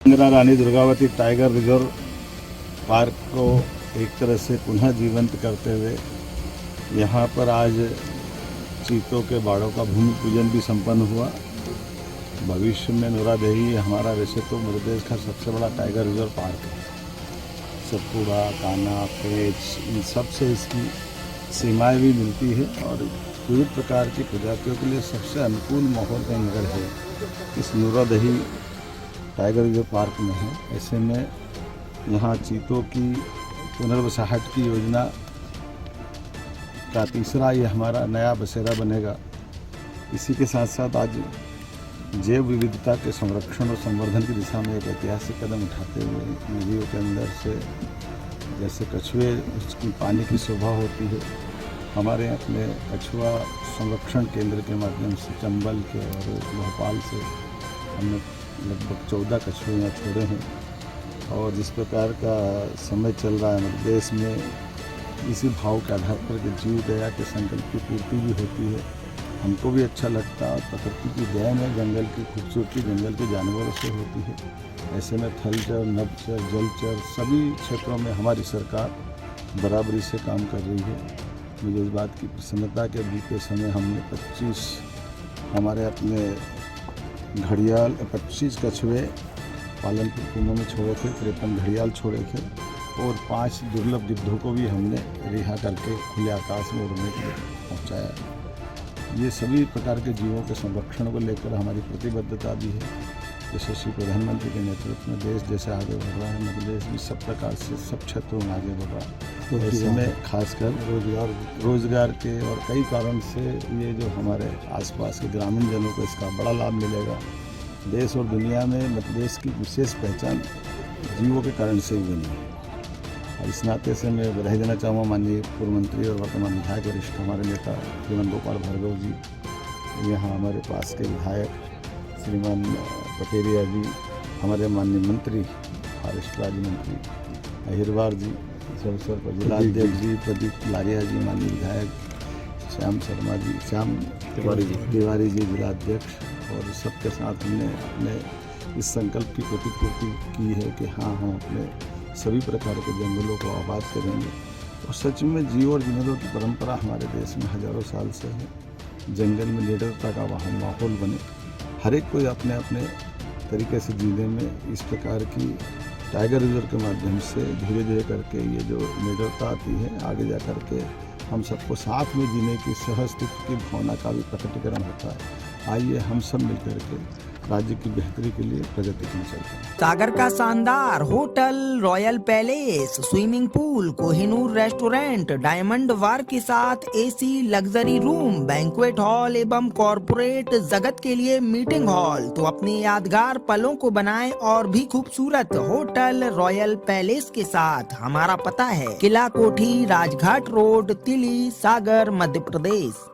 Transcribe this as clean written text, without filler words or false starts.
Indira Rani Durgavati tiger reserve park को एक तरह से पुनः जीवंत करते हुए यहाँ पर आज चीतों के बाड़ों का भूमि पूजन भी संपन्न हुआ। भविष्य में नूरादेही हमारा वैसे तो मध्य प्रदेश का सबसे बड़ा टाइगर रिजर्व पार्क है। सतपुड़ा, कान्हा, पेंच, इन सब से इसकी सीमाएँ भी मिलती है और विविध प्रकार की प्रजातियों के लिए सबसे अनुकूल माहौल का नगर है इस नूरादेही टाइगर रिजर्व पार्क में है। ऐसे में यहाँ चीतों की पुनर्वसाहट की योजना का तीसरा ये हमारा नया बसेरा बनेगा। इसी के साथ साथ आज जैव विविधता के संरक्षण और संवर्धन की दिशा में एक ऐतिहासिक कदम उठाते हुए नदियों के अंदर से जैसे कछुए उसकी पानी की शोभा होती है, हमारे अपने कछुआ संरक्षण केंद्र के माध्यम से चंबल के और भोपाल से हमने लगभग 14 कछुए यहाँ छोड़े हैं। और जिस प्रकार का समय चल रहा है हमारे देश में, इसी भाव के आधार पर कि जीव दया के संकल्प की पूर्ति भी होती है, हमको भी अच्छा लगता है। और प्रकृति की दया में जंगल की खूबसूरती जंगल के जानवरों से होती है। ऐसे में थलचर, नभचर, जलचर सभी क्षेत्रों में हमारी सरकार बराबरी से काम कर रही है। मुझे इस बात की प्रसन्नता के बीते समय हमने 25 हमारे अपने घड़ियाल 25 कछुए पालनपुर कुनों में छोड़े थे, 53 घड़ियाल छोड़े थे और 5 दुर्लभ गिद्धों को भी हमने रिहा करके खुले आकाश में उड़ने के लिए पहुँचाया। ये सभी प्रकार के जीवों के संरक्षण को लेकर हमारी प्रतिबद्धता भी है। यशस्वी प्रधानमंत्री के नेतृत्व में देश जैसे आगे बढ़ रहा है, मध्य प्रदेश भी सब प्रकार से सब क्षेत्रों में आगे बढ़ रहा है। तो इसमें खासकर रोजगार के और कई कारण से ये जो हमारे आसपास के ग्रामीण जनों को इसका बड़ा लाभ मिलेगा। देश और दुनिया में मध्य प्रदेश की विशेष पहचान जीवों के कारण से ही बनी है। और इस नाते से मैं बधाई देना चाहूँगा माननीय पूर्व मंत्री और वर्तमान विधायक वरिष्ठ हमारे नेता श्रीमान गोपाल भार्गव जी, यहाँ हमारे पास के विधायक श्रीमान पटेरिया जी, हमारे माननीय मंत्री फॉरेस्ट राज्य मंत्री अहिरवार जी, इस अवसर पर जिलाध्यक्ष जी प्रदीप लारिया जी, माननीय विधायक श्याम शर्मा जी, श्याम तिवारी जी जिलाध्यक्ष, और सबके साथ हमने अपने इस संकल्प की प्रतिपूर्ति की है कि हाँ, हम अपने सभी प्रकार के जंगलों को आबाद करेंगे। और सच में जीव और जानवरों की परंपरा हमारे देश में हजारों साल से है। जंगल में निडरता का माहौल बने, हर एक कोई अपने अपने तरीके से जीने में इस प्रकार की टाइगर रिजर्व के माध्यम से धीरे धीरे करके ये जो निडरता आती है, आगे जा कर के हम सबको साथ में जीने की सहअस्तित्व की भावना का भी प्रकटीकरण होता है। आइए हम सब मिलकर के राज्य की बेहतरी के लिए प्रगति के लिए चलते हैं। सागर का शानदार hotel royal palace, swimming pool, Kohinoor restaurant, diamond bar के साथ AC luxury room, banquet hall एवं कॉर्पोरेट जगत के लिए मीटिंग हॉल। तो अपने यादगार पलों को बनाएं और भी खूबसूरत होटल रॉयल पैलेस के साथ। हमारा पता है किला कोठी, राजघाट रोड, तिली, सागर, मध्य प्रदेश।